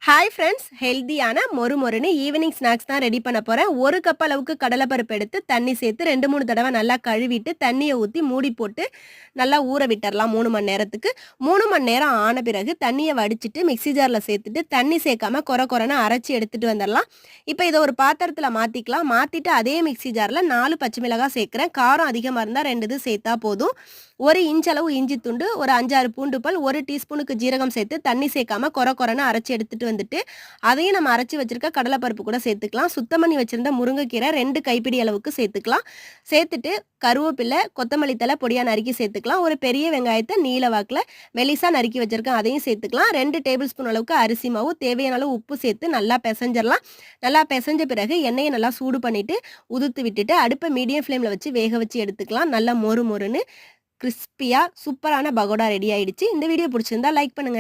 Hi friends, ஹெல்தியான மொறுமொறுன்னு evening snacks தான் ready பண்ண போறேன். 1 கப் அளவுக்கு கடலைப்பருப்பு எடுத்து தண்ணி சேர்த்து 2, 3 தடவ நல்லா கழுவிட்டு தண்ணிய ஊத்தி மூடி போட்டு நல்லா ஊற விட்டுறலாம் 3 மணி நேரத்துக்கு. 3 மணி நேரம் ஆன பிறகு தண்ணிய வடிச்சுட்டு மிக்ஸி ஜார்ல சேர்த்துட்டு தண்ணி சேர்க்காம கொரன்னு அரைச்சு எடுத்துட்டு வந்துரலாம். இப்ப இத ஒரு பாத்திரத்துல மாத்திக்கலாம். மாத்திட்டு அதே மிக்ஸி ஜார்ல 4 பச்சை மிளகாய் சேர்க்கிறேன். காரம் அதிகமா இருந்தா 2 இது சேர்த்தா போதும். 1 இன்ச் அளவு இஞ்சி துண்டு, ஒரு 5, 6 பூண்டு பல், 1 டீஸ்பூனுக்கு ஜீரகம் சேர்த்து தண்ணி சேர்க்காம கொரன்னு அரைச்சு எடுத்துட்டு வந்துட்டு, அதையும் நம்ம அரைச்சு வச்சிருக்க கடலைப்பருப்பு கூட சேர்த்துக்கலாம். சுத்தம் பண்ணி வச்சிருந்த முருங்கைக்கீரை 2 கைப்பிடி அளவுக்கு சேர்த்துக்கலாம். சேர்த்துட்டு கருவேப்பிலை, கொத்தமல்லி தழை பொடியா நறுக்கி சேர்த்துக்கலாம். ஒரு பெரிய வெங்காயத்தை நீல வாக்குல மெலிசா நறுக்கி வச்சிருக்கேன், அதையும் சேர்த்துக்கலாம். 2 டேபிள் ஸ்பூன் அளவுக்கு அரிசி மாவு, தேவையான அளவு உப்பு சேர்த்து நல்லா பிசைஞ்சிடலாம். நல்லா பிசைஞ்ச பிறகு எண்ணெயை நல்லா சூடு பண்ணிட்டு உதுத்து விட்டுட்டு அடுப்பை மீடியம் ஃப்ளேம்ல வச்சு வேக வச்சு எடுத்துக்கலாம். நல்லா மொறு மொறுன்னு கிறிஸ்பியா சூப்பரான பகோடா ரெடி ஆயிடுச்சு. இந்த வீடியோ பிடிச்சிருந்தா லைக் பண்ணுங்க.